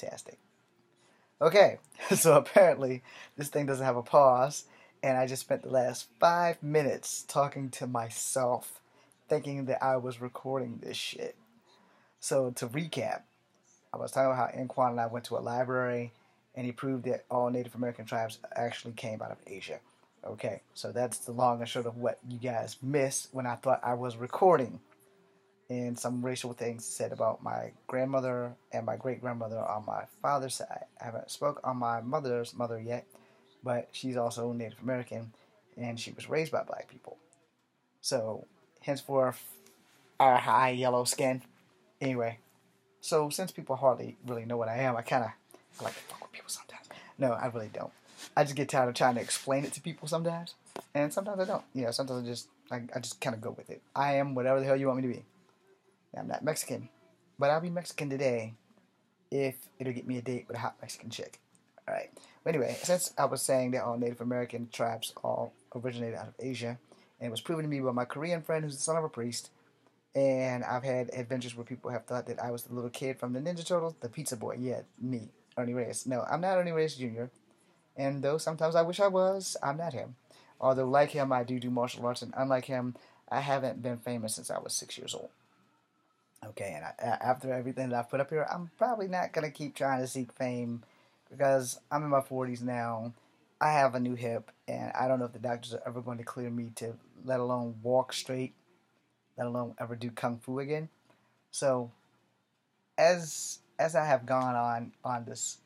fantastic. Okay, so apparently this thing doesn't have a pause, and I just spent the last 5 minutes talking to myself, thinking that I was recording this shit. So to recap, I was talking about how Anquan and I went to a library, and he proved that all Native American tribes actually came out of Asia. Okay, so that's the long and short of what you guys missed when I thought I was recording. And some racial things said about my grandmother and my great grandmother on my father's side. I haven't spoke on my mother's mother yet, but she's also Native American, and she was raised by black people. So, henceforth, our high yellow skin. Anyway, so since people hardly really know what I am, I like to fuck with people sometimes. No, I really don't. I just get tired of trying to explain it to people sometimes, and sometimes I don't. Sometimes I just kind of go with it. I am whatever the hell you want me to be. I'm not Mexican, but I'll be Mexican today if it'll get me a date with a hot Mexican chick. All right. But anyway, since I was saying that all Native American tribes all originated out of Asia, and it was proven to me by my Korean friend who's the son of a priest, and I've had adventures where people have thought that I was the little kid from the Ninja Turtles, the pizza boy. Yeah, me, Ernie Reyes. No, I'm not Ernie Reyes Jr., and though sometimes I wish I was, I'm not him. Although, like him, I do martial arts, and unlike him, I haven't been famous since I was 6 years old. Okay, and after everything that I've put up here, I'm probably not going to keep trying to seek fame because I'm in my 40s now. I have a new hip, and I don't know if the doctors are ever going to clear me to let alone walk straight, let alone ever do kung fu again. So, as I have gone on this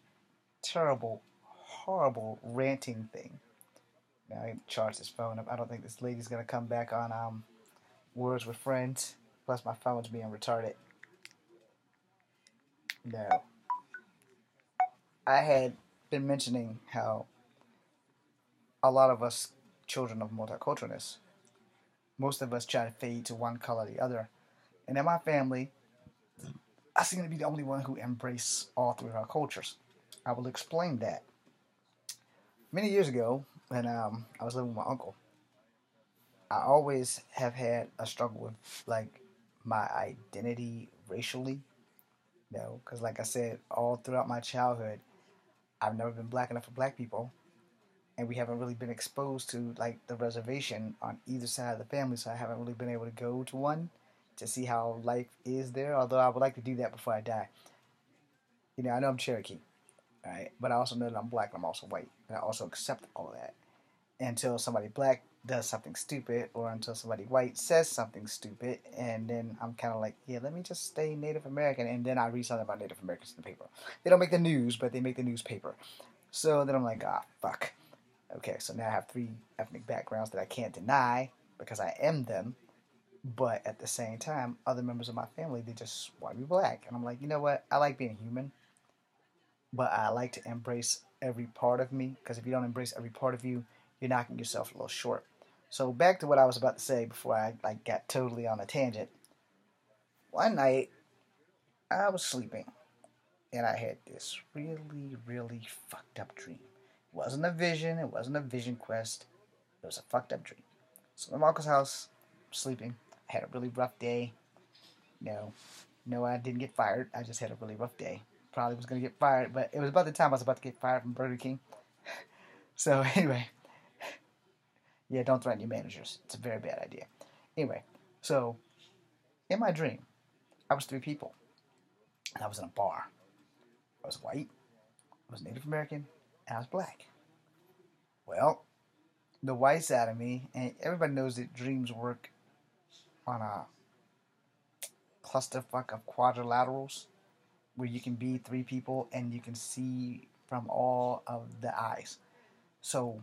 terrible, horrible ranting thing, now I charge this phone up. I don't think this lady's going to come back on Words with Friends. Plus, my phone's being retarded. No. I had been mentioning how a lot of us children of multiculturalness, most of us try to fade to one color or the other. And in my family, I seem to be the only one who embrace all three of our cultures. I will explain that. Many years ago, when I was living with my uncle, I always have had a struggle with like my identity racially. Because like I said, all throughout my childhood, I've never been black enough for black people, and we haven't really been exposed to like the reservation on either side of the family, so I haven't really been able to go to one to see how life is there. Although I would like to do that before I die. I know I'm Cherokee, right? But I also know that I'm black and I'm also white, and I also accept all of that until somebody black does something stupid, or until somebody white says something stupid, and then I'm kind of like, yeah, let me just stay Native American, and then I read something about Native Americans in the paper. They don't make the news, but they make the newspaper. So then I'm like, fuck. Okay, so now I have three ethnic backgrounds that I can't deny because I am them, but at the same time, other members of my family, they just want to be black. And I'm like, you know what? I like being human, but I like to embrace every part of me, because if you don't embrace every part of you, you're knocking yourself a little short. So back to what I was about to say before I got totally on a tangent. One night, I was sleeping, and I had this really, really fucked up dream. It wasn't a vision. It wasn't a vision quest. It was a fucked up dream. So I'm at Marco's house, sleeping. I had a really rough day. No, I didn't get fired. I just had a really rough day. Probably was going to get fired, but it was about the time I was about to get fired from Burger King. So anyway, yeah, don't threaten your managers. It's a very bad idea. Anyway, so in my dream, I was three people, and I was in a bar. I was white, I was Native American, and I was black. Well, the white side of me, and everybody knows that dreams work on a clusterfuck of quadrilaterals, where you can be three people and you can see from all of the eyes. So,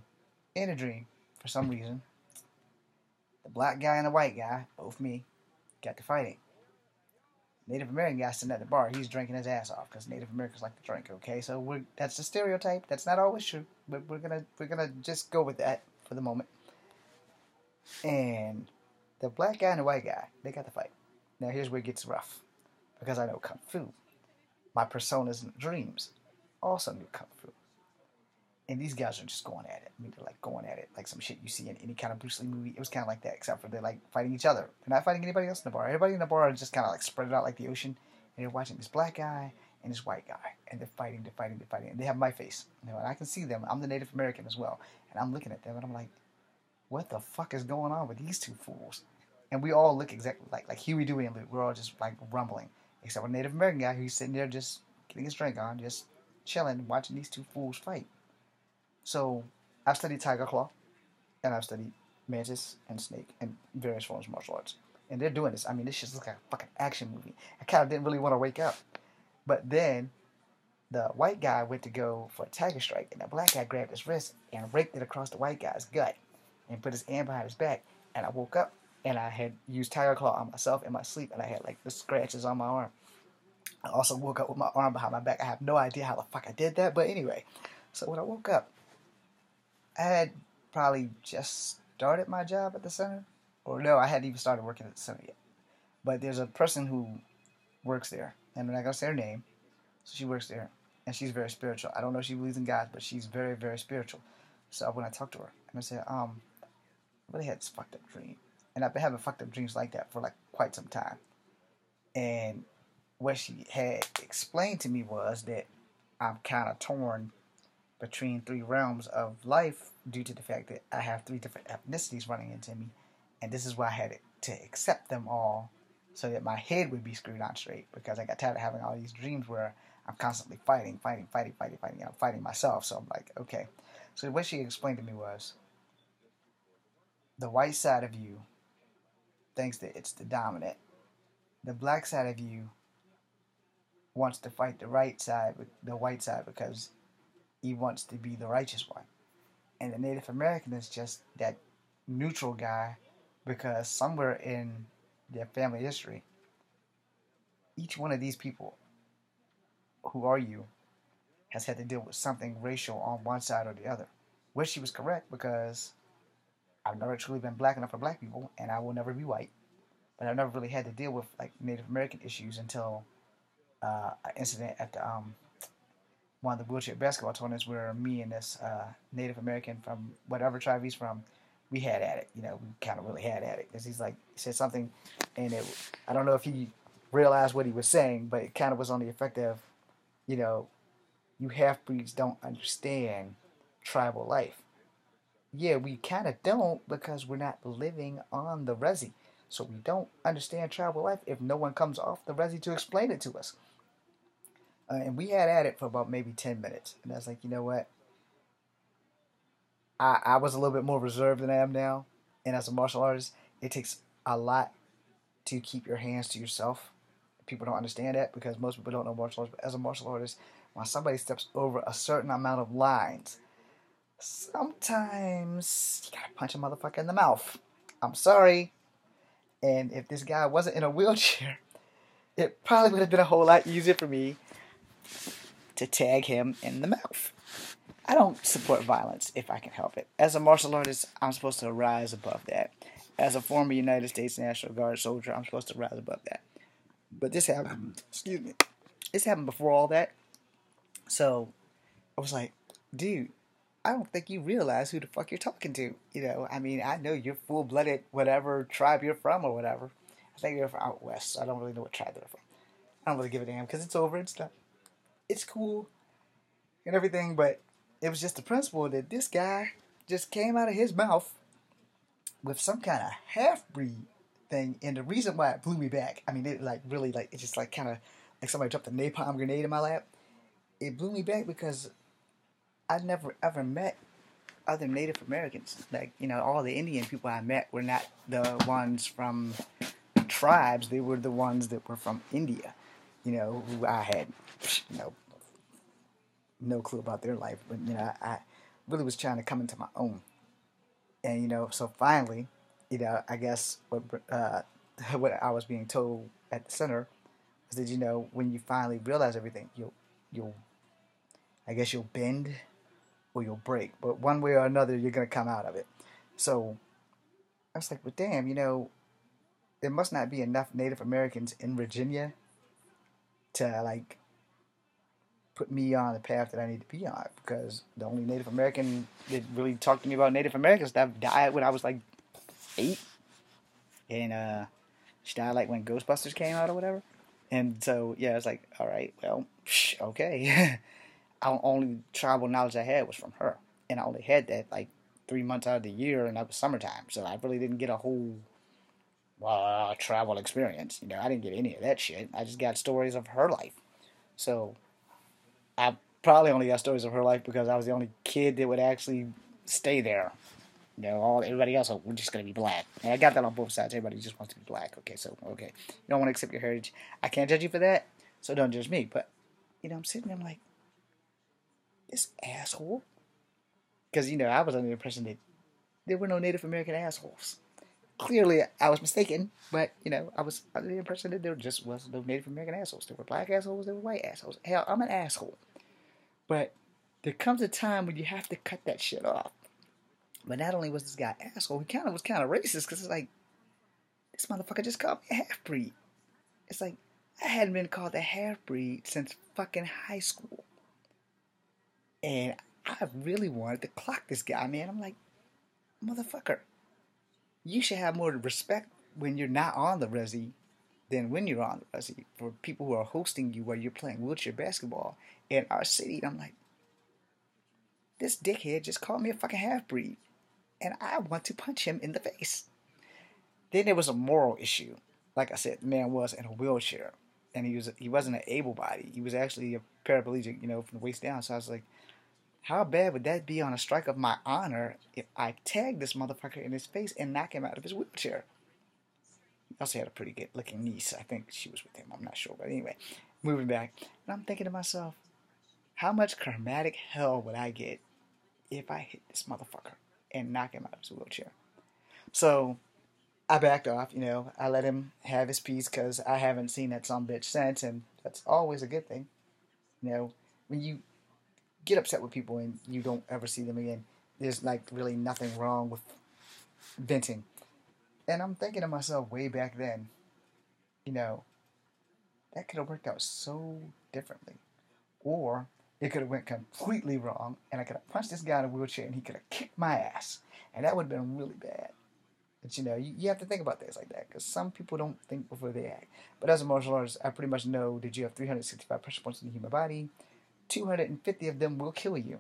in a dream, for some reason, the black guy and the white guy, both me, got to fighting. Native American guy sitting at the bar, he's drinking his ass off because Native Americans like to drink. Okay, so that's a stereotype. That's not always true, but we're gonna just go with that for the moment. And the black guy and the white guy, they got to fight. Now here's where it gets rough, because I know kung fu. My personas in dreams also knew kung fu. And these guys are just going at it. I mean, they're like going at it like some shit you see in any kind of Bruce Lee movie. It was kind of like that, except for they're like fighting each other. They're not fighting anybody else in the bar. Everybody in the bar is just kind of like spread out like the ocean. And they're watching this black guy and this white guy. and they're fighting, and they have my face, and I can see them. I'm the Native American as well, and I'm looking at them, and I'm like, what the fuck is going on with these two fools? And we all look exactly like Huey, Dewey, and Luke. We're all just like rumbling, except for a Native American guy who's sitting there just getting his drink on, just chilling, watching these two fools fight. So I've studied Tiger Claw, and I've studied Mantis and Snake and various forms of martial arts. And they're doing this. I mean, this just looks like a fucking action movie. I kind of didn't really want to wake up. But then the white guy went to go for a tiger strike, and the black guy grabbed his wrist and raked it across the white guy's gut and put his hand behind his back. And I woke up, and I had used Tiger Claw on myself in my sleep, and I had like the scratches on my arm. I also woke up with my arm behind my back. I have no idea how the fuck I did that, but anyway. So when I woke up, I had probably just started my job at the center. Or no, I hadn't even started working at the center yet. But there's a person who works there, and I'm not going to say her name. So she works there, and she's very spiritual. I don't know if she believes in God, but she's very, very spiritual. So when I talked to her, and I said, I really had this fucked up dream. And I've been having fucked up dreams like that for like quite some time. And what she had explained to me was that I'm kind of torn between three realms of life due to the fact that I have three different ethnicities running into me. And this is why I had to accept them all so that my head would be screwed on straight, because I got tired of having all these dreams where I'm constantly fighting. And I'm fighting myself. So I'm like, okay. So what she explained to me was the white side of you thinks that it's the dominant. The black side of you wants to fight the white side because he wants to be the righteous one. And the Native American is just that neutral guy, because somewhere in their family history, each one of these people, who are you, has had to deal with something racial on one side or the other. Which she was correct, because I've never truly been black enough for black people, and I will never be white. But I've never really had to deal with like Native American issues until an incident at the one of the wheelchair basketball tournaments where me and this Native American from whatever tribe he's from, we had at it. You know, we kind of really had at it, because he said something, and I don't know if he realized what he was saying, but it kind of was on the effect of, you know, you half-breeds don't understand tribal life. Yeah, we kind of don't, because we're not living on the resi. So we don't understand tribal life if no one comes off the resi to explain it to us. And we had at it for about maybe 10 minutes. And I was like, you know what? I was a little bit more reserved than I am now. And as a martial artist, it takes a lot to keep your hands to yourself. People don't understand that, because most people don't know martial arts. But as a martial artist, when somebody steps over a certain amount of lines, sometimes you gotta punch a motherfucker in the mouth. I'm sorry. And if this guy wasn't in a wheelchair, it probably would have been a whole lot easier for me to tag him in the mouth. I don't support violence if I can help it. As a martial artist, I'm supposed to rise above that. As a former United States National Guard soldier, I'm supposed to rise above that. But this happened, excuse me, this happened before all that. So I was like, dude, I don't think you realize who the fuck you're talking to. You know, I mean, I know you're full-blooded, whatever tribe you're from or whatever. I think you're from out west, so I don't really know what tribe they're from. I don't really give a damn, because it's over, it's done. It's cool and everything, but it was just the principle that this guy just came out of his mouth with some kind of half-breed thing, and the reason why it blew me back, I mean, it like really, like, it just like kind of like somebody dropped a napalm grenade in my lap. It blew me back because I never ever met other Native Americans. Like, you know, all the Indian people I met were not the ones from tribes. They were the ones that were from India, you know, who I had, you know, no clue about their life. But, you know, I really was trying to come into my own. And, you know, so finally, you know, I guess what I was being told at the center is that, you know, when you finally realize everything, you'll bend or you'll break. But one way or another, you're going to come out of it. So I was like, well, damn, you know, there must not be enough Native Americans in Virginia to, like, put me on the path that I need to be on, because the only Native American that really talked to me about Native American stuff died when I was like 8, and she died like when Ghostbusters came out or whatever. And so, yeah, it's like, all right, well, okay. Our only tribal knowledge I had was from her. And I only had that like 3 months out of the year, and that was summertime. So I really didn't get a whole travel experience. I didn't get any of that shit. I just got stories of her life. So I probably only got stories of her life because I was the only kid that would actually stay there. Everybody else, we're just gonna be black. And I got that on both sides. Everybody just wants to be black. Okay, so okay, you don't want to accept your heritage. I can't judge you for that, so don't judge me. But I'm sitting there, I'm like, this asshole, because I was under the impression that there were no Native American assholes. Clearly, I was mistaken, but I was under the impression that there just was no Native American assholes. There were black assholes, there were white assholes. Hell, I'm an asshole, but there comes a time when you have to cut that shit off. But not only was this guy an asshole, he was kind of racist because it's like, this motherfucker just called me a half breed. It's like, I hadn't been called a half breed since fucking high school. And I really wanted to clock this guy, man. I'm like, motherfucker, you should have more respect when you're not on the resi than when you're on the resi for people who are hosting you while you're playing wheelchair basketball in our city. I'm like, this dickhead just called me a fucking half breed, and I want to punch him in the face. Then there was a moral issue. Like I said, the man was in a wheelchair, and he wasn't an able body. He was actually a paraplegic, from the waist down. So I was like, how bad would that be on a strike of my honor if I tagged this motherfucker in his face and knock him out of his wheelchair? He also had a pretty good looking niece. I think she was with him. I'm not sure. But anyway, moving back. And I'm thinking to myself, how much karmatic hell would I get if I hit this motherfucker and knock him out of his wheelchair? So I backed off. I let him have his piece because I haven't seen that bitch since. And that's always a good thing. When you get upset with people and you don't ever see them again, there's like really nothing wrong with venting. And I'm thinking to myself way back then, that could have worked out so differently. Or it could have went completely wrong and I could have punched this guy in a wheelchair and he could have kicked my ass. And that would have been really bad. But you have to think about things like that because some people don't think before they act. But as a martial artist, I pretty much know that you have 365 pressure points in the human body. 250 of them will kill you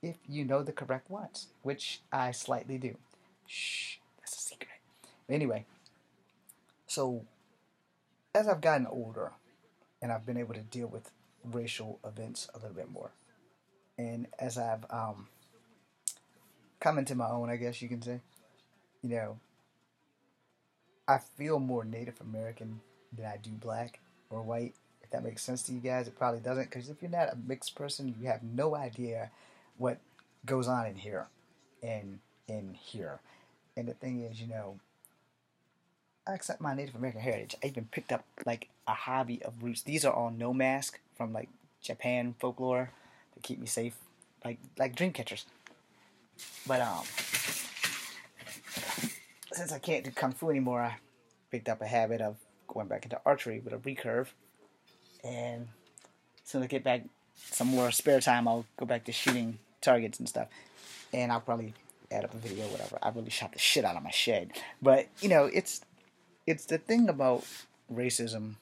if you know the correct ones, which I slightly do. Shh, that's a secret. But anyway, so as I've gotten older and I've been able to deal with racial events a little bit more, and as I've come into my own, I guess you can say, you know, I feel more Native American than I do black or white. If that makes sense to you guys, it probably doesn't. Because if you're not a mixed person, you have no idea what goes on in here and in here. And the thing is, I accept my Native American heritage. I even picked up like a hobby of roots. These are all no mask from like Japan folklore to keep me safe, like dream catchers. But since I can't do kung fu anymore, I picked up a habit of going back into archery with a recurve. And as soon as I get back some more spare time, I'll go back to shooting targets and stuff. And I'll probably add up a video or whatever. I really shot the shit out of my shed. But, it's the thing about racism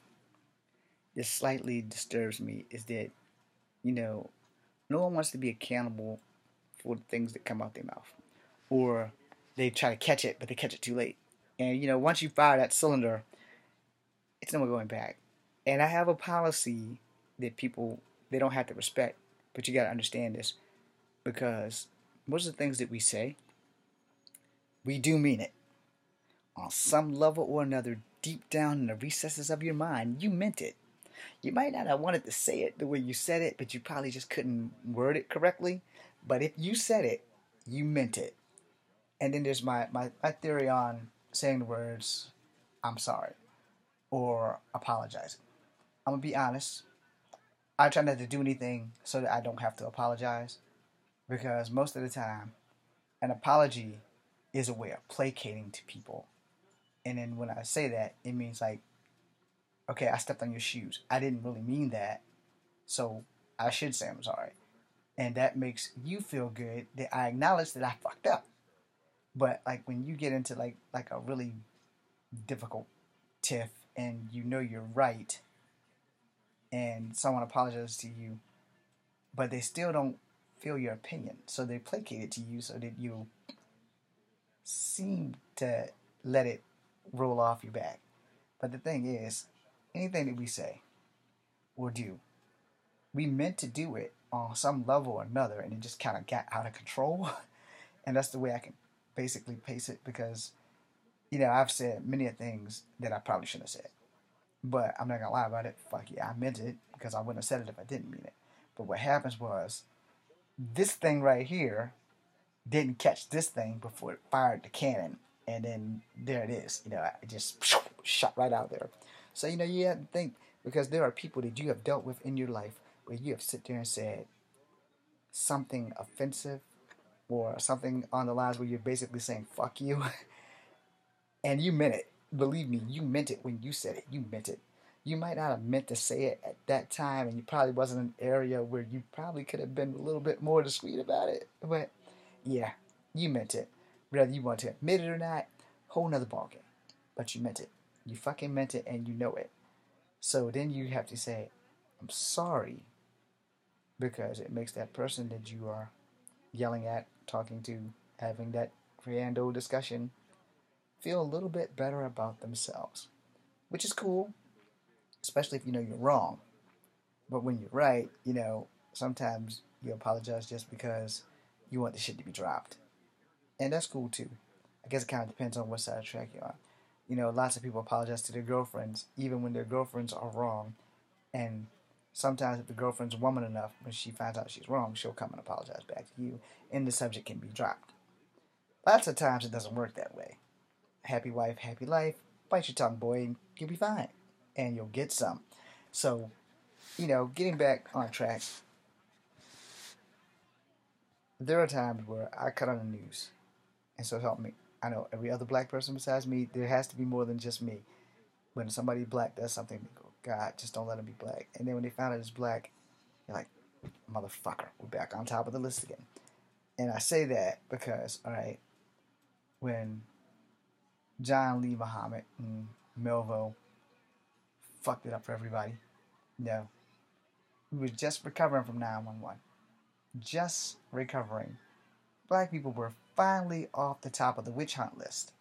that slightly disturbs me is that, no one wants to be accountable for the things that come out their mouth. Or they try to catch it, but they catch it too late. And, once you fire that cylinder, it's no more going back. And I have a policy that people, they don't have to respect. But you got to understand this. Because most of the things that we say, we do mean it. On some level or another, deep down in the recesses of your mind, you meant it. You might not have wanted to say it the way you said it, but you probably just couldn't word it correctly. But if you said it, you meant it. And then there's my theory on saying the words, I'm sorry, or apologizing. I'm going to be honest. I try not to do anything so that I don't have to apologize. Because most of the time, an apology is a way of placating to people. And then when I say that, it means like, okay, I stepped on your shoes. I didn't really mean that. So I should say I'm sorry. And that makes you feel good that I acknowledge that I fucked up. But like when you get into like a really difficult tiff and you're right, and someone apologizes to you, but they still don't feel your opinion. So they placate it to you so that you seem to let it roll off your back. But the thing is, anything that we say or do, we meant to do it on some level or another, and it just kind of got out of control. And that's the way I can basically pace it because, I've said many things that I probably shouldn't have said. But I'm not gonna lie about it. Fuck yeah, I meant it because I wouldn't have said it if I didn't mean it. But what happens was this thing right here didn't catch this thing before it fired the cannon, and then there it is. It just shot right out there. So you have to think because there are people that you have dealt with in your life where you have sit there and said something offensive or something on the lines where you're basically saying "fuck you," and you meant it. Believe me, you meant it when you said it. You meant it. You might not have meant to say it at that time, and you probably wasn't an area where you probably could have been a little bit more discreet about it. But yeah, you meant it. Whether you want to admit it or not, whole nother ballgame. But you meant it. You fucking meant it, and you know it. So then you have to say, "I'm sorry," because it makes that person that you are yelling at, talking to, having that grand old discussion feel a little bit better about themselves, which is cool, especially if you know you're wrong. But when you're right, sometimes you apologize just because you want the shit to be dropped. And that's cool too. I guess it kind of depends on what side of the track you're on. Lots of people apologize to their girlfriends, even when their girlfriends are wrong. And sometimes, if the girlfriend's woman enough, when she finds out she's wrong, she'll come and apologize back to you, and the subject can be dropped. Lots of times, it doesn't work that way. Happy wife, happy life. Bite your tongue, boy, and you'll be fine. And you'll get some. So, getting back on track, there are times where I cut on the news, and so help me. I know every other black person besides me, there has to be more than just me. When somebody black does something, they go, God, just don't let them be black. And then when they find out it's black, you're like, motherfucker, we're back on top of the list again. And I say that because, all right, when John Lee Muhammad and Melville fucked it up for everybody, no, we were just recovering from 9/11. Just recovering. Black people were finally off the top of the witch hunt list.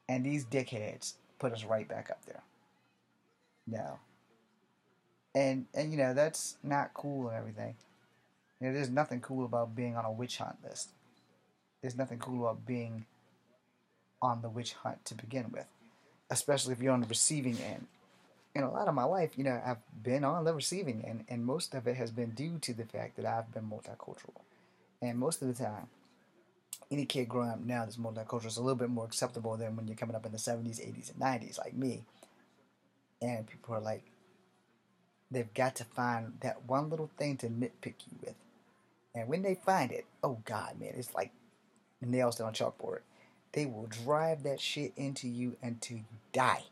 And these dickheads put us right back up there. No. And that's not cool and everything. There's nothing cool about being on a witch hunt list. There's nothing cool about being on the witch hunt to begin with, especially if you're on the receiving end. In a lot of my life, I've been on the receiving end, and most of it has been due to the fact that I've been multicultural. And most of the time, any kid growing up now that's multicultural is a little bit more acceptable than when you're coming up in the 70s, 80s, and 90s, like me. And people are like, they've got to find that one little thing to nitpick you with. And when they find it, oh God, man, it's like nails on a chalkboard. They will drive that shit into you until you die.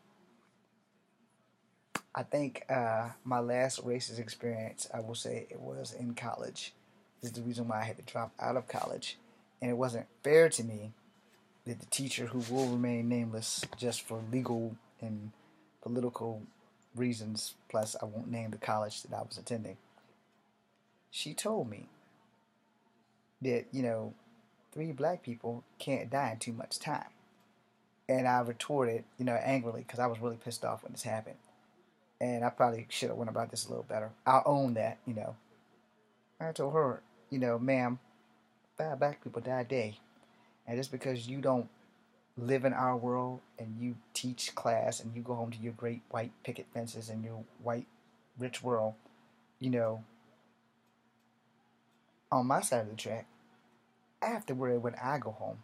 I think my last racist experience, I will say it was in college. This is the reason why I had to drop out of college. And it wasn't fair to me that the teacher, who will remain nameless just for legal and political reasons, plus I won't name the college that I was attending, she told me that, 3 black people can't die in too much time. And I retorted, angrily, because I was really pissed off when this happened. And I probably should have went about this a little better. I'll own that. I told her, ma'am, 5 black people die a day. And just because you don't live in our world and you teach class and you go home to your great white picket fences and your white rich world, you know, on my side of the track, I have to worry when I go home.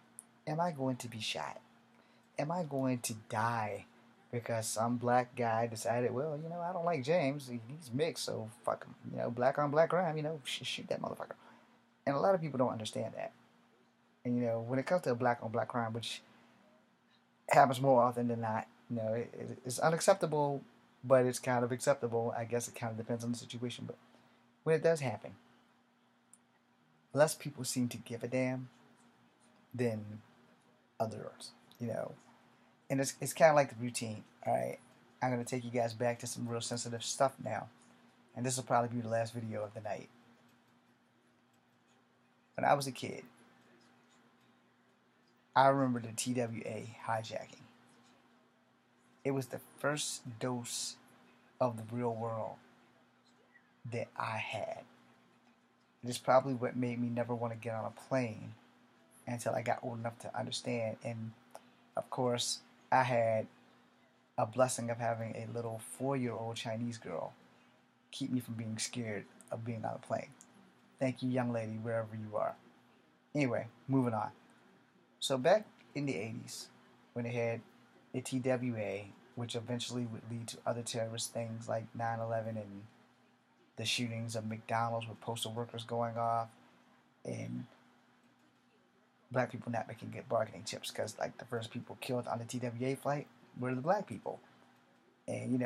Am I going to be shot? Am I going to die because some black guy decided, well, I don't like James. He's mixed, so fuck him. Black on black crime, shoot that motherfucker. And a lot of people don't understand that. And, when it comes to black on black crime, which happens more often than not, it's unacceptable, but it's kind of acceptable. I guess it kind of depends on the situation. But when it does happen, less people seem to give a damn than others, And it's kind of like the routine, all right? I'm going to take you guys back to some real sensitive stuff now. and this will probably be the last video of the night. When I was a kid, I remember the TWA hijacking. It was the first dose of the real world that I had. It is probably what made me never want to get on a plane until I got old enough to understand. And of course, I had a blessing of having a little 4-year-old Chinese girl keep me from being scared of being on a plane. Thank you, young lady, wherever you are. Anyway, moving on. So back in the 80s, when they had the TWA, which eventually would lead to other terrorist things like 9/11 and the shootings of McDonald's with postal workers going off, and black people not making good bargaining chips, because like the first people killed on the TWA flight were the black people. And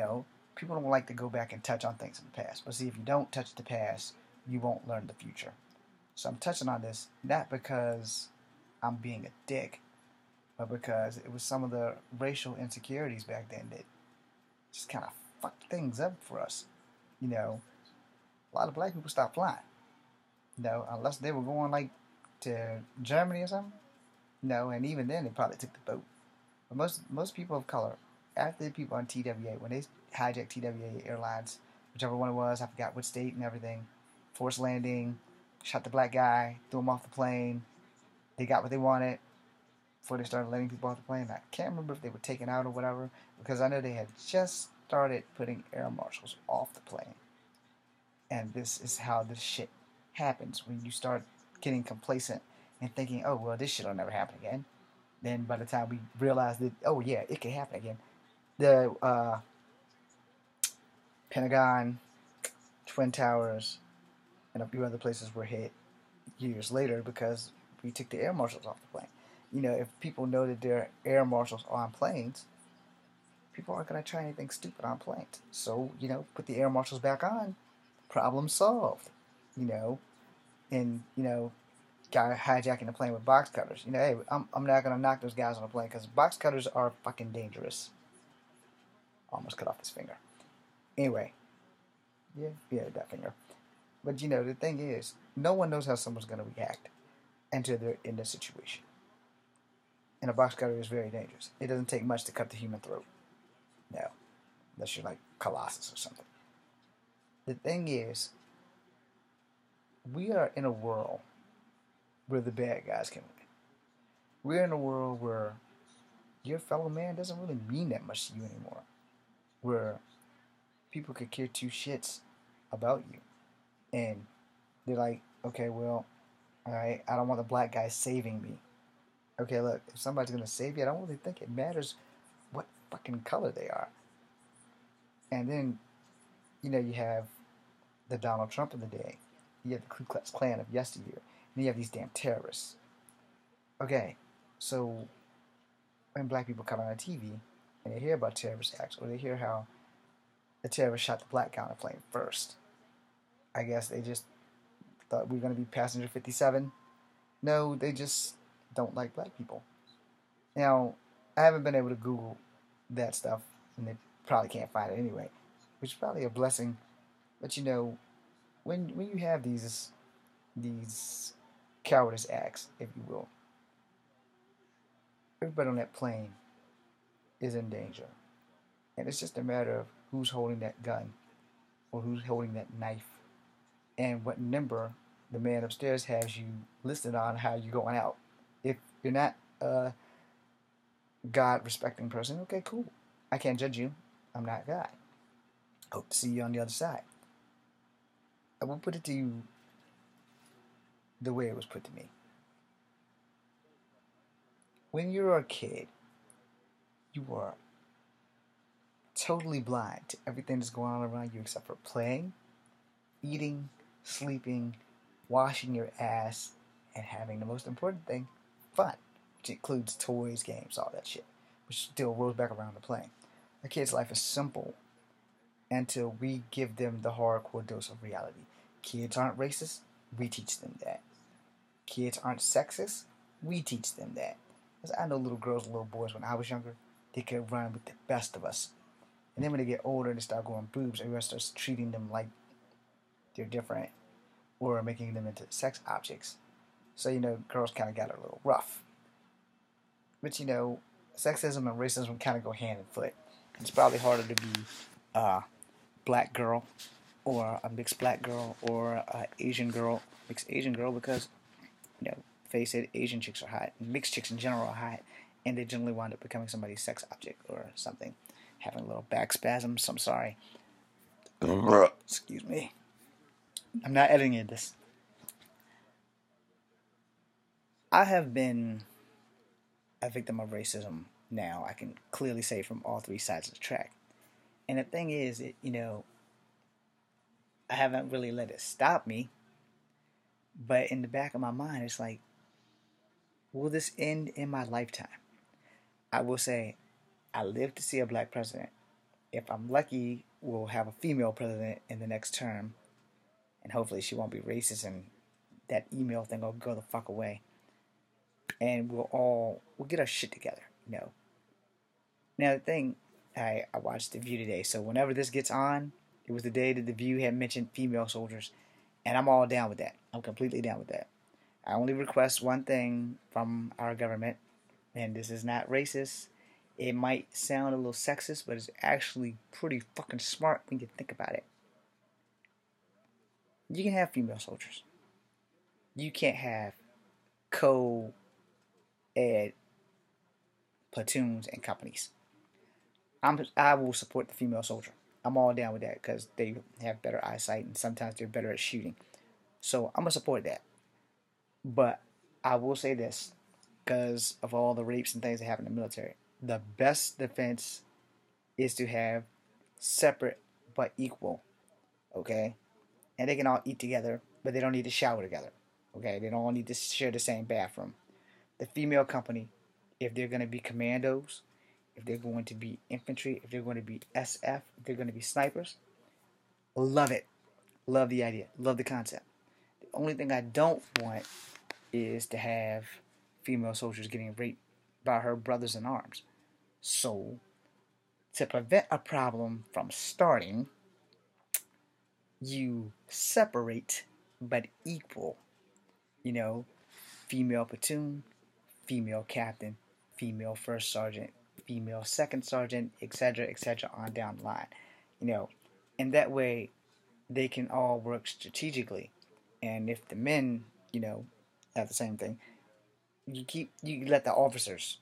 people don't like to go back and touch on things in the past. But see, if you don't touch the past, you won't learn the future. So I'm touching on this not because I'm being a dick, but because it was some of the racial insecurities back then that just kind of fucked things up for us. A lot of black people stopped flying. Unless they were going like to Germany or something. And even then they probably took the boat. But most people of color, after the people on TWA, when they hijacked TWA Airlines, whichever one it was, I forgot what state and everything, forced landing, shot the black guy, threw him off the plane. They got what they wanted before they started letting people off the plane. I can't remember if they were taken out or whatever, because I know they had just started putting air marshals off the plane. And this is how this shit happens when you start getting complacent and thinking, oh, well, this shit will never happen again. Then by the time we realize that, oh, yeah, it can happen again, the Pentagon, Twin Towers, and a few other places were hit years later because we took the air marshals off the plane. If people know that there are air marshals on planes, people aren't going to try anything stupid on planes. So, put the air marshals back on, problem solved. And, guy hijacking the plane with box cutters. Hey, I'm not going to knock those guys on the plane because box cutters are fucking dangerous. Almost cut off his finger. Anyway. Yeah, that finger. But, the thing is, no one knows how someone's going to react until they're in this situation. And a box cutter is very dangerous. It doesn't take much to cut the human throat. No. Unless you're like Colossus or something. The thing is, we are in a world where the bad guys can win. We're in a world where your fellow man doesn't really mean that much to you anymore. Where people could care two shits about you. And they're like, okay, well, alright, I don't want the black guy saving me. Okay, look, if somebody's going to save you, I don't really think it matters what fucking color they are. And then, you have the Donald Trump of the day. You have the Ku Klux Klan of yesteryear. And you have these damn terrorists. Okay, so when black people come on TV and they hear about terrorist acts, or they hear how the terrorist shot the black guy on the plane first, I guess they just thought we were going to be passenger 57. No, they just don't like black people. Now, I haven't been able to Google that stuff, and they probably can't find it anyway, which is probably a blessing. But when you have these cowardice acts, if you will, everybody on that plane is in danger. And it's just a matter of who's holding that gun or who's holding that knife and what number the man upstairs has you listed on how you're going out. If you're not a God-respecting person, okay, cool. I can't judge you. I'm not God. Hope to see you on the other side. I will put it to you the way it was put to me. When you're a kid, you are totally blind to everything that's going on around you except for playing, eating, sleeping, washing your ass, and having the most important thing, fun, which includes toys, games, all that shit, which still rolls back around to playing. A kid's life is simple until we give them the hardcore dose of reality. Kids aren't racist, we teach them that. Kids aren't sexist, we teach them that. Because I know little girls and little boys when I was younger, they could run with the best of us. And then when they get older and they start growing boobs, everyone starts treating them like they're different, or making them into sex objects. So, girls kind of got a little rough. But, sexism and racism kind of go hand in foot. It's probably harder to be a black girl or a mixed black girl or a Asian girl, mixed Asian girl, because, you know, face it, Asian chicks are hot, and mixed chicks in general are hot, and they generally wind up becoming somebody's sex object or something. Having a little back spasms, I'm sorry. Excuse me. I'm not editing this. I have been a victim of racism now. I can clearly say from all three sides of the track. And the thing is, I haven't really let it stop me. But in the back of my mind, it's like, will this end in my lifetime? I will say, I live to see a black president. If I'm lucky, we'll have a female president in the next term. And hopefully she won't be racist and that email thing will go the fuck away. And we'll get our shit together. Now the thing, I watched The View today, so whenever this gets on, it was the day that The View had mentioned female soldiers, and I'm all down with that. I'm completely down with that. I only request one thing from our government, and this is not racist. It might sound a little sexist, but it's actually pretty fucking smart when you think about it. You can have female soldiers. You can't have co-ed platoons and companies. I will support the female soldier. I'm all down with that because they have better eyesight and sometimes they're better at shooting. So I'm gonna support that. But I will say this, because of all the rapes and things that happen in the military, the best defense is to have separate but equal. Okay, and they can all eat together, but they don't need to shower together. Okay, they don't all need to share the same bathroom. The female company, if they're gonna be commandos, if they're going to be infantry, if they're going to be SF, if they're going to be snipers, love it. Love the idea. Love the concept. The only thing I don't want is to have female soldiers getting raped by her brothers in arms. So, to prevent a problem from starting, you separate but equal. Female platoon, female captain, female first sergeant, female second sergeant, etc., on down the line. And that way they can all work strategically. And if the men, have the same thing, you let the officers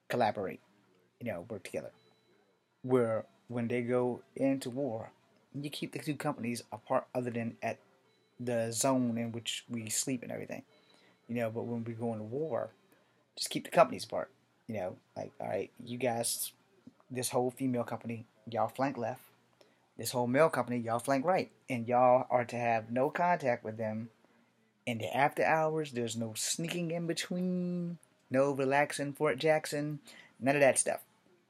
collaborate, work together. Where when they go into war, you keep the two companies apart other than at the zone in which we sleep and everything. But when we go into war, just keep the companies apart. Like, all right, you guys, this whole female company, y'all flank left. This whole male company, y'all flank right. And y'all are to have no contact with them in the after hours. There's no sneaking in between, no relaxing Fort Jackson, none of that stuff.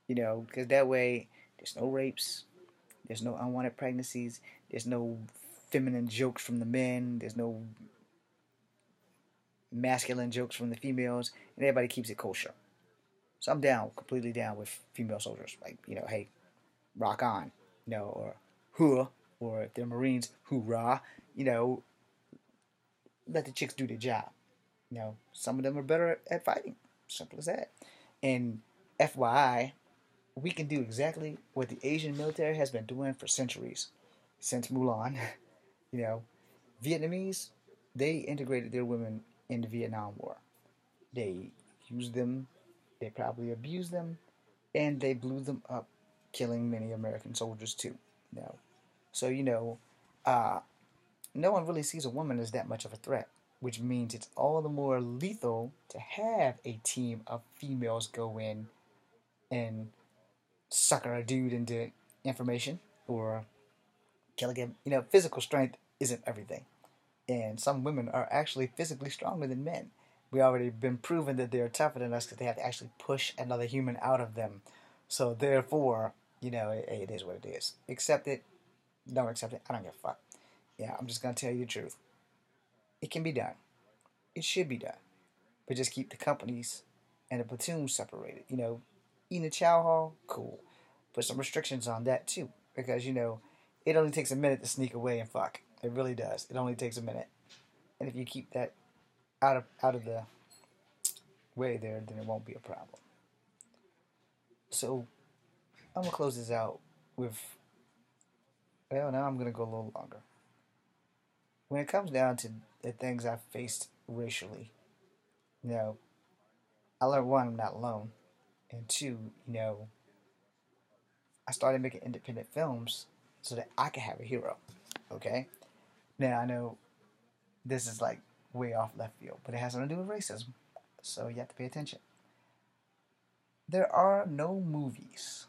Because that way, there's no rapes, there's no unwanted pregnancies, there's no feminine jokes from the men, there's no masculine jokes from the females, and everybody keeps it kosher. So I'm down, completely down with female soldiers. Like, hey, rock on, or huh, or if they're Marines, hoorah, let the chicks do their job. Some of them are better at fighting. Simple as that. And FYI, we can do exactly what the Asian military has been doing for centuries. Since Mulan, Vietnamese, they integrated their women in the Vietnam War. They used them, they probably abused them, and they blew them up, killing many American soldiers too. So no one really sees a woman as that much of a threat, which means it's all the more lethal to have a team of females go in and sucker a dude into information or kill him. Physical strength isn't everything. And some women are actually physically stronger than men. We already been proven that they're tougher than us because they have to actually push another human out of them. So therefore, it is what it is. Accept it, don't accept it, I don't give a fuck. Yeah, I'm just going to tell you the truth. It can be done. It should be done. But just keep the companies and the platoons separated. Eating a chow hall, cool. Put some restrictions on that too. Because, it only takes a minute to sneak away and fuck. It really does. It only takes a minute. And if you keep that out of the way there, then it won't be a problem. So I'm gonna close this out with, well, now I'm gonna go a little longer. When it comes down to the things I've faced racially, you know, I learned one, I'm not alone, and two, I started making independent films so that I could have a hero. Okay? Now I know this is like way off left field, but it has something to do with racism, so you have to pay attention. There are no movies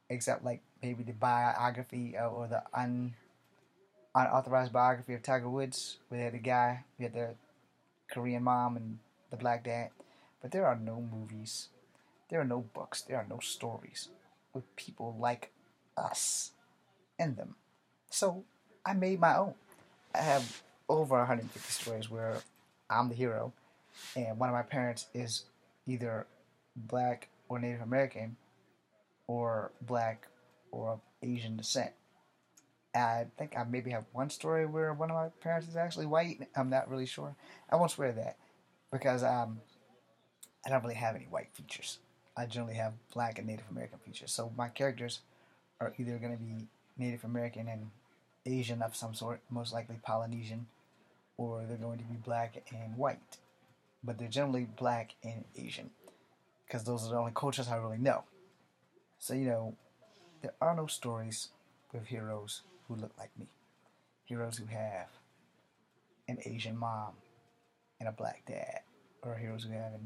except like maybe the biography or the unauthorized biography of Tiger Woods, where they had the guy, we had the Korean mom and the black dad. But there are no movies, there are no books, there are no stories with people like us in them. So I made my own. I have over 150 stories where I'm the hero, and one of my parents is either black or Native American, or black or of Asian descent. I think I maybe have one story where one of my parents is actually white. I'm not really sure. I won't swear that because I don't really have any white features. I generally have black and Native American features. So my characters are either going to be Native American and Asian of some sort, most likely Polynesian, or they're going to be black and white. But they're generally black and Asian because those are the only cultures I really know. So, there are no stories with heroes who look like me. Heroes who have an Asian mom and a black dad, or heroes who have a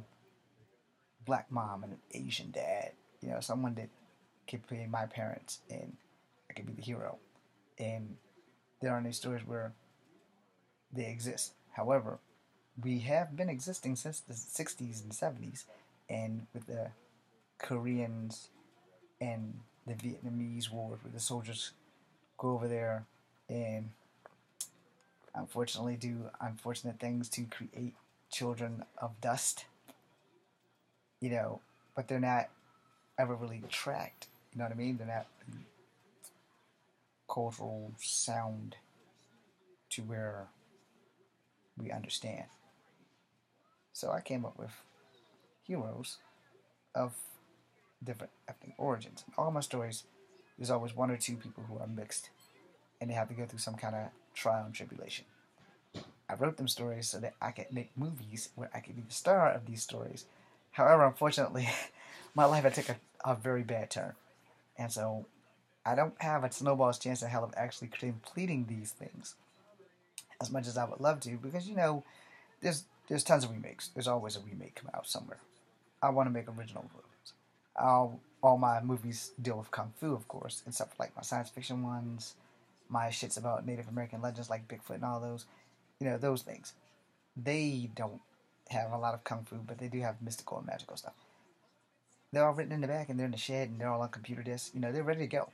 black mom and an Asian dad. Someone that could play my parents and I could be the hero. And there aren't any stories where they exist. However, we have been existing since the 60s and 70s, and with the Koreans and the Vietnamese wars, where the soldiers go over there and unfortunately do unfortunate things to create children of dust, but they're not ever really tracked. You know what I mean? They're not cultural sound to where we understand. So I came up with heroes of different ethnic origins. In all my stories, there's always one or two people who are mixed, and they have to go through some kind of trial and tribulation. I wrote them stories so that I could make movies where I could be the star of these stories. However, unfortunately, my life had taken a very bad turn, and so I don't have a snowball's chance in hell of actually completing these things as much as I would love to, because there's tons of remakes. There's always a remake coming out somewhere. I want to make original movies. All my movies deal with kung fu, of course, except for like my science fiction ones, my shits about Native American legends like Bigfoot and all those. Those things. They don't have a lot of kung fu, but they do have mystical and magical stuff. They're all written in the back, and they're in the shed, and they're all on computer discs. They're ready to go.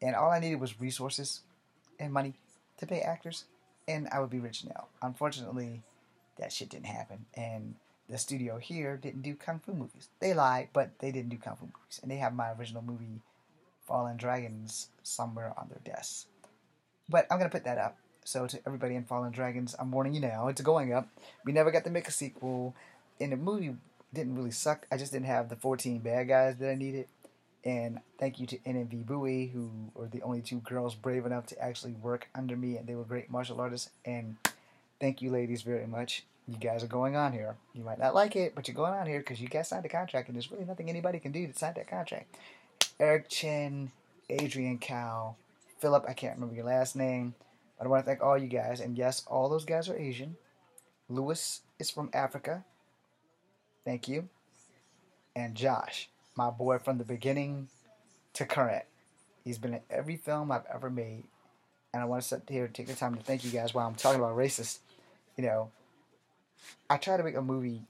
And all I needed was resources and money to pay actors, and I would be rich now. Unfortunately, that shit didn't happen, and the studio here didn't do kung fu movies. They lied, but they didn't do kung fu movies, and they have my original movie, Fallen Dragons, somewhere on their desks. But I'm gonna put that up. So to everybody in Fallen Dragons, I'm warning you now, it's going up. We never got to make a sequel, and the movie didn't really suck. I just didn't have the 14 bad guys that I needed. And thank you to NMV Bowie, who were the only two girls brave enough to actually work under me, and they were great martial artists. And thank you, ladies, very much. You guys are going on here. You might not like it, but you're going on here because you guys signed a contract, and there's really nothing anybody can do to sign that contract. Eric Chen, Adrian Cow, Philip, I can't remember your last name, but I want to thank all you guys. And yes, all those guys are Asian. Lewis is from Africa. Thank you. And Josh, my boy from the beginning to current. He's been in every film I've ever made. And I want to sit here and take the time to thank you guys while I'm talking about racist. I try to make a movie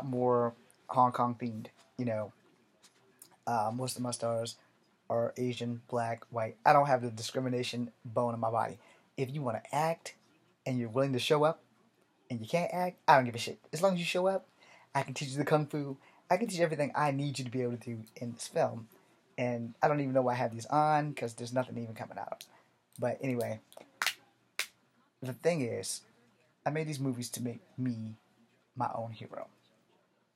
more Hong Kong themed. Most of my stars are Asian, black, white. I don't have the discrimination bone in my body. If you want to act and you're willing to show up and you can't act, I don't give a shit. As long as you show up, I can teach you the kung fu. I can teach you everything I need you to be able to do in this film. And I don't even know why I have these on because there's nothing even coming out. But anyway, the thing is, I made these movies to make me my own hero.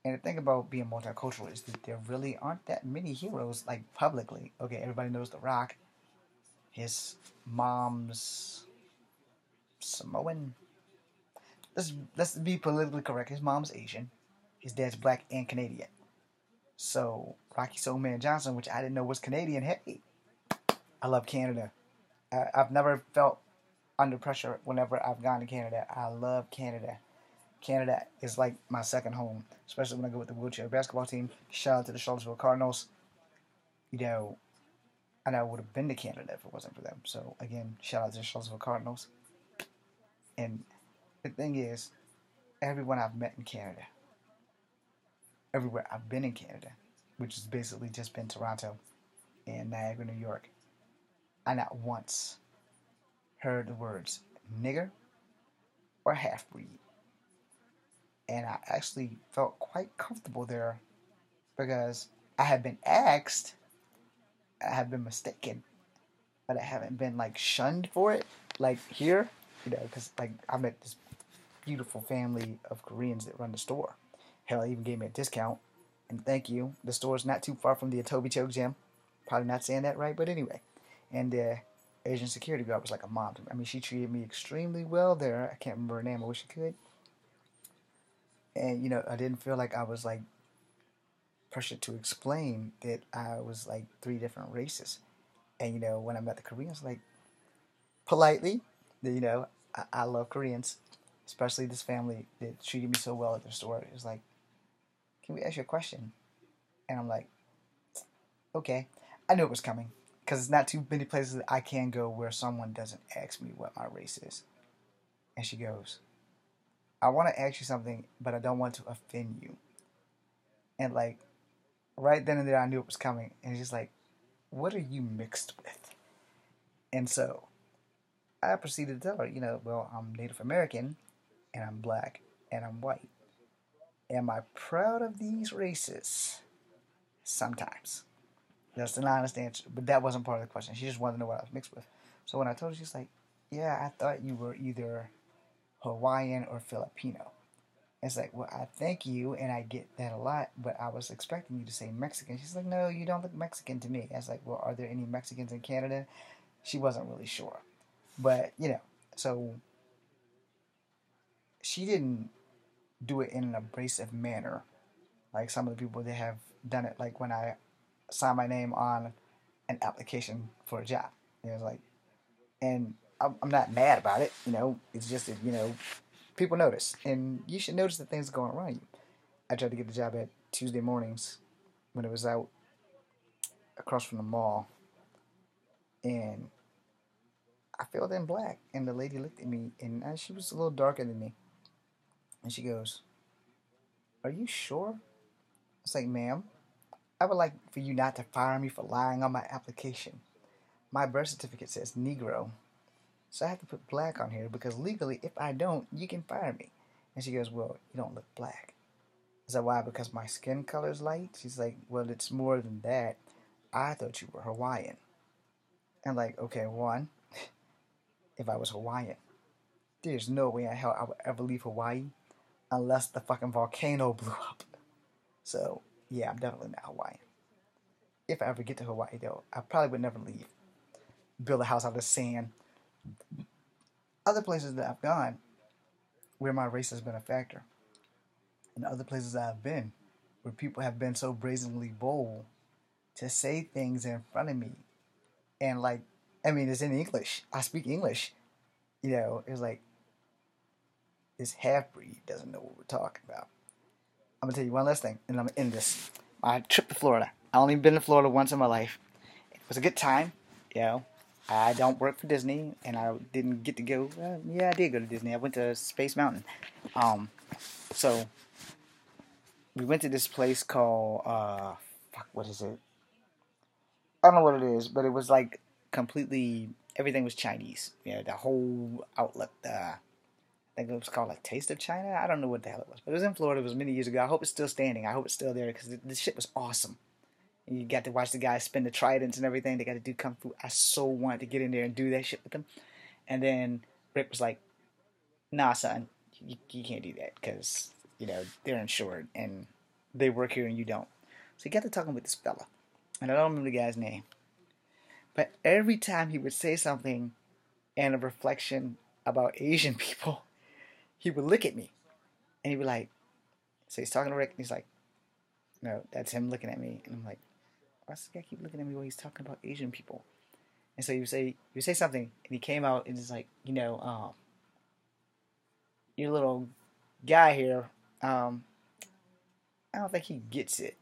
And the thing about being multicultural is that there really aren't that many heroes, like publicly. Okay, everybody knows The Rock. His mom's Samoan. Let's be politically correct. His mom's Asian. His dad's black and Canadian. So Rocky Soulman Johnson, which I didn't know was Canadian. Hey, I love Canada. I've never felt under pressure whenever I've gone to Canada. I love Canada. Canada is like my second home, especially when I go with the wheelchair basketball team. Shout out to the Charlottesville Cardinals. You know, and I would have been to Canada if it wasn't for them. So again, shout out to the Charlottesville Cardinals. And the thing is, everyone I've met in Canada, everywhere I've been in Canada, which has basically just been Toronto and Niagara, New York, I not once heard the words nigger or half breed. And I actually felt quite comfortable there because I had been asked, I have been mistaken, but I haven't been like shunned for it. Like here, because like I met this beautiful family of Koreans that run the store. Hell, they even gave me a discount. And thank you. The store's not too far from the Atobi Choke Gym. Probably not saying that right, but anyway. And the Asian security guard was like a mom to me. I mean, she treated me extremely well there. I can't remember her name. I wish I could. And, I didn't feel like I was like pressured to explain that I was like three different races. And, when I met the Koreans, like, politely, I love Koreans, especially this family that treated me so well at their store. It was like, can we ask you a question? And I'm like, okay. I knew it was coming because it's not too many places that I can go where someone doesn't ask me what my race is. And she goes, I want to ask you something, but I don't want to offend you. And like, right then and there, I knew it was coming. And she's like, what are you mixed with? And so I proceeded to tell her, well, I'm Native American, and I'm black, and I'm white. Am I proud of these races? Sometimes. That's an honest answer. But that wasn't part of the question. She just wanted to know what I was mixed with. So when I told her, she's like, yeah, I thought you were either Hawaiian or Filipino. It's like, well, I thank you, and I get that a lot, but I was expecting you to say Mexican. She's like, no, you don't look Mexican to me. I was like, well, are there any Mexicans in Canada? She wasn't really sure. But, so she didn't do it in an abrasive manner like some of the people that have done it, like when I signed my name on an application for a job. It was like, and I'm not mad about it, it's just that, people notice, and you should notice the things going around you. I tried to get the job at Tuesday mornings when it was out across from the mall, and I filled in black, and the lady looked at me, and she was a little darker than me, and she goes, are you sure? It's like, ma'am, I would like for you not to fire me for lying on my application. My birth certificate says Negro, so I have to put black on here because legally, if I don't, you can fire me. And she goes, well, you don't look black. Is that why? Because my skin color is light? She's like, well, it's more than that. I thought you were Hawaiian. And like, okay, one, if I was Hawaiian, there's no way in hell I would ever leave Hawaii unless the fucking volcano blew up. So, yeah, I'm definitely not Hawaiian. If I ever get to Hawaii, though, I probably would never leave. Build a house out of sand. Other places that I've gone where my race has been a factor, and other places I've been where people have been so brazenly bold to say things in front of me. And like, I mean, it's in English. I speak English. It's like, this half-breed doesn't know what we're talking about. I'm going to tell you one last thing, and I'm going to end this. My trip to Florida. I only been to Florida once in my life. It was a good time, I don't work for Disney, and I didn't get to go. Yeah, I did go to Disney. I went to Space Mountain. So we went to this place called what is it? I don't know what it is, but it was like completely everything was Chinese. The whole outlook. I think it was called like Taste of China. I don't know what the hell it was, but it was in Florida. It was many years ago. I hope it's still standing. I hope it's still there because this shit was awesome. And you got to watch the guys spin the tridents and everything. They got to do kung fu. I so wanted to get in there and do that shit with them. And then Rick was like, "Nah, son, you can't do that because they're insured and they work here and you don't." So he got to talking with this fella, and I don't remember the guy's name, but every time he would say something and a reflection about Asian people, he would look at me and he'd be like, so he's talking to Rick and he's like, no, that's him looking at me. And I'm like, why does this guy keep looking at me while he's talking about Asian people? And so you say something and he came out and he's like, your little guy here, I don't think he gets it.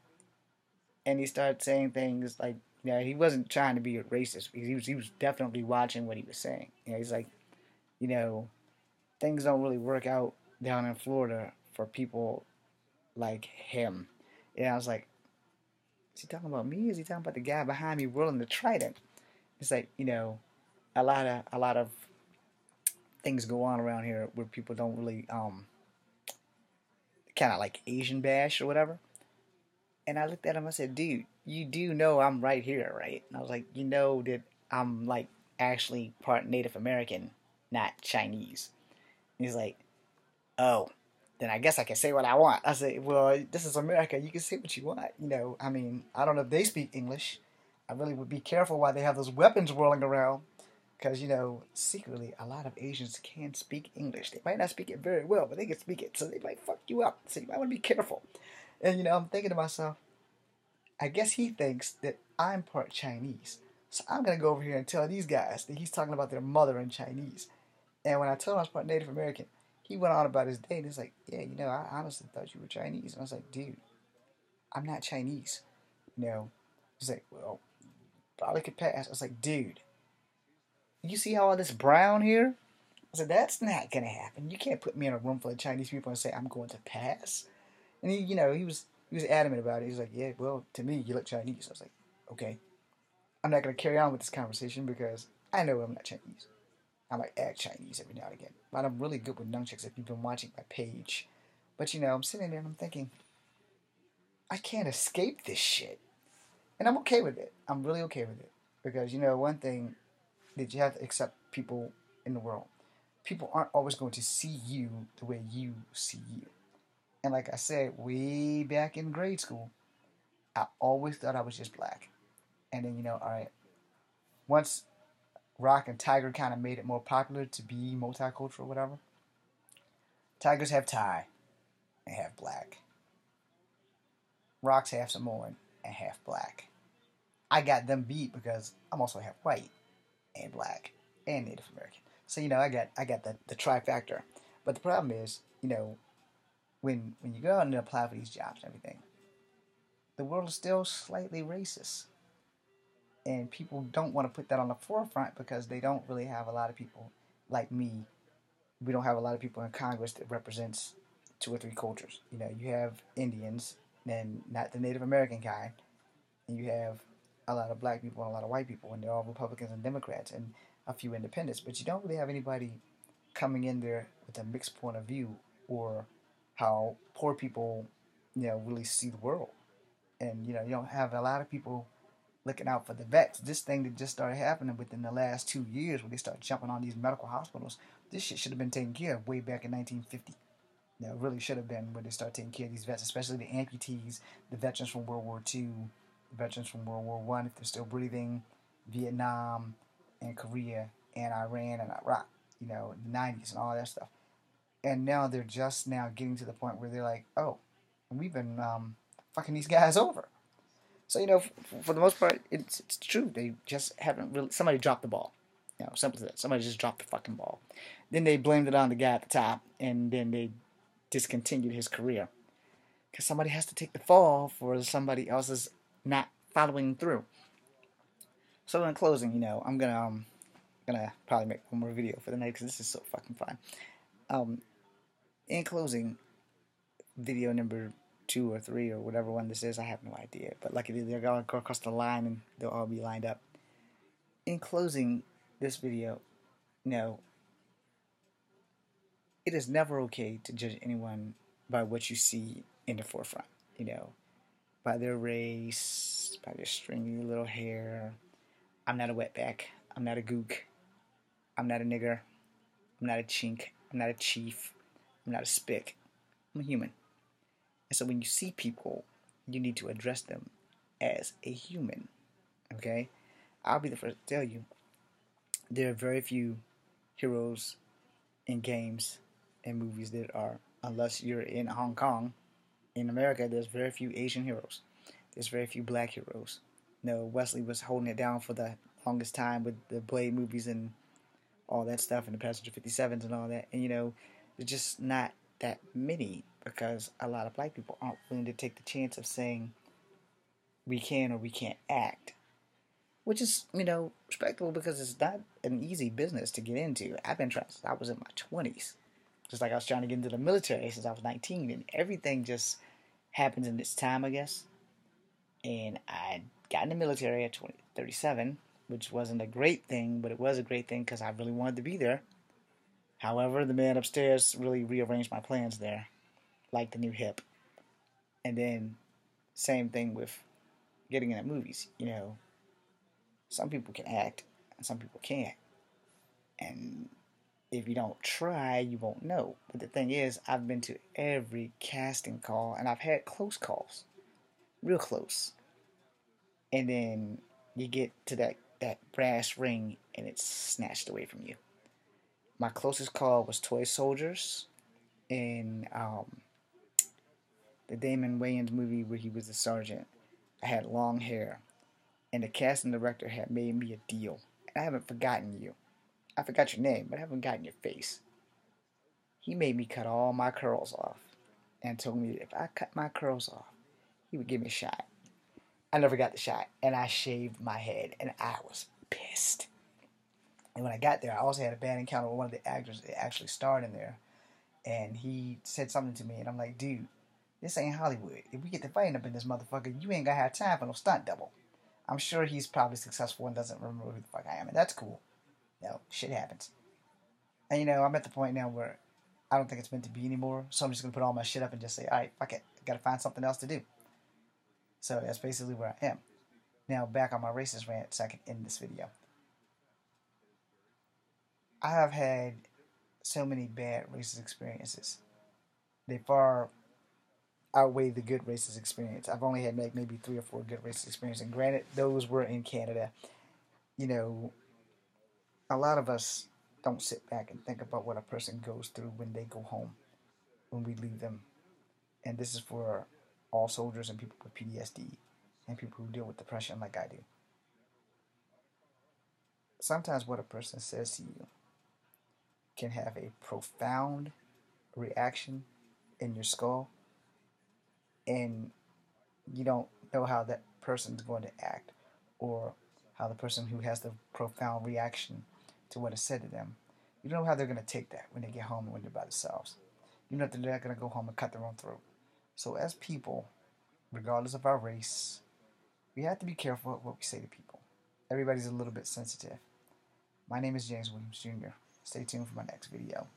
And he started saying things like, he wasn't trying to be a racist. He was definitely watching what he was saying. He's like, you know, things don't really work out down in Florida for people like him. And I was like, is he talking about me? Is he talking about the guy behind me whirling the trident? It's like, a lot of things go on around here where people don't really kind of like Asian bash or whatever. And I looked at him. I said, dude, you do know I'm right here, right? And I was like, you know that I'm like actually part Native American, not Chinese. And he's like, oh, then I guess I can say what I want. I said, well, this is America. You can say what you want. I mean, I don't know if they speak English. I really would be careful why they have those weapons whirling around. Because, secretly, a lot of Asians can speak English. They might not speak it very well, but they can speak it. So they might fuck you up. So you might want to be careful. And, I'm thinking to myself, I guess he thinks that I'm part Chinese. So I'm going to go over here and tell these guys that he's talking about their mother in Chinese. And when I told him I was part Native American, he went on about his day. And he's like, yeah, I honestly thought you were Chinese. And I was like, dude, I'm not Chinese. He's like, well, probably could pass. I was like, dude, you see all this brown here? I said, that's not going to happen. You can't put me in a room full of Chinese people and say I'm going to pass. And he was adamant about it. He's like, yeah, well, to me, you look Chinese. I was like, okay. I'm not going to carry on with this conversation because I know I'm not Chinese. I might act Chinese every now and again. But I'm really good with nunchucks if you've been watching my page. But, I'm sitting there and I'm thinking, I can't escape this shit. And I'm okay with it. I'm really okay with it. Because, one thing that you have to accept people in the world. People aren't always going to see you the way you see you. And like I said, way back in grade school, I always thought I was just black. And then, all right, once Rock and Tiger kind of made it more popular to be multicultural, whatever, Tigers have Thai and half black. Rock's half Samoan and half black. I got them beat because I'm also half white and black and Native American. So, I got the trifactor. But the problem is, when you go out and apply for these jobs and everything, the world is still slightly racist. And people don't want to put that on the forefront because they don't really have a lot of people like me. We don't have a lot of people in Congress that represents two or three cultures. You have Indians, and not the Native American kind, and you have a lot of black people and a lot of white people, and they're all Republicans and Democrats and a few independents. But you don't really have anybody coming in there with a mixed point of view or how poor people, really see the world. And, you don't have a lot of people looking out for the vets. This thing that just started happening within the last 2 years when they started jumping on these medical hospitals, this shit should have been taken care of way back in 1950. It really should have been when they started taking care of these vets, especially the amputees, the veterans from World War II, the veterans from World War One, if they're still breathing, Vietnam and Korea and Iran and Iraq, the 90s and all that stuff. And now they're just now getting to the point where they're like, oh, we've been fucking these guys over. So, for the most part, it's true. They just haven't really. Somebody dropped the ball. Simple as that. Somebody just dropped the fucking ball. Then they blamed it on the guy at the top, and then they discontinued his career. Because somebody has to take the fall for somebody else's not following through. So, in closing, I'm gonna probably make one more video for the night because this is so fucking fun. In closing, video number 2 or 3 or whatever one this is, I have no idea. But luckily they're going to go across the line and they'll all be lined up. In closing this video, it is never okay to judge anyone by what you see in the forefront, by their race, by their stringy little hair. I'm not a wetback. I'm not a gook. I'm not a nigger. I'm not a chink. I'm not a chief. I'm not a spick. I'm a human. And so when you see people, you need to address them as a human. Okay? I'll be the first to tell you there are very few heroes in games and movies that are, unless you're in Hong Kong. In America, there's very few Asian heroes. There's very few black heroes. No, Wesley was holding it down for the longest time with the Blade movies and all that stuff and the Passenger 57s and all that. And, there's just not that many because a lot of black people aren't willing to take the chance of saying we can or we can't act. Which is, respectable because it's not an easy business to get into. I've been trying since I was in my 20s. Just like I was trying to get into the military since I was 19. And everything just happens in its time, I guess. And I got in the military at 37, which wasn't a great thing, but it was a great thing because I really wanted to be there. However, the man upstairs really rearranged my plans there, like the new hip. And then, same thing with getting into movies. Some people can act and some people can't. And if you don't try, you won't know. But the thing is, I've been to every casting call and I've had close calls, real close. And then you get to that brass ring and it's snatched away from you. My closest call was Toy Soldiers in the Damon Wayans movie where he was a sergeant. I had long hair, and the casting director had made me a deal. And I haven't forgotten you. I forgot your name, but I haven't forgotten your face. He made me cut all my curls off and told me that if I cut my curls off, he would give me a shot. I never got the shot, and I shaved my head, and I was pissed. And when I got there, I also had a bad encounter with one of the actors that actually starred in there, and he said something to me, and I'm like, dude, this ain't Hollywood. If we get to fighting up in this motherfucker, you ain't gonna have time for no stunt double. I'm sure he's probably successful and doesn't remember who the fuck I am, and that's cool. Shit happens. And I'm at the point now where I don't think it's meant to be anymore, so I'm just gonna put all my shit up and just say, alright, fuck it, I gotta find something else to do. So that's basically where I am. Now back on my racist rant so I can end this video. I have had so many bad racist experiences. They far outweigh the good racist experience. I've only had maybe 3 or 4 good racist experiences, and granted, those were in Canada. A lot of us don't sit back and think about what a person goes through when they go home, when we leave them. And this is for all soldiers and people with PTSD and people who deal with depression like I do. Sometimes what a person says to you can have a profound reaction in your skull, and you don't know how that person's going to act or how the person who has the profound reaction to what is said to them, you don't know how they're going to take that when they get home and when they're by themselves. You know that they're not going to go home and cut their own throat. So as people, regardless of our race, we have to be careful of what we say to people. Everybody's a little bit sensitive. My name is James Williams Jr. Stay tuned for my next video.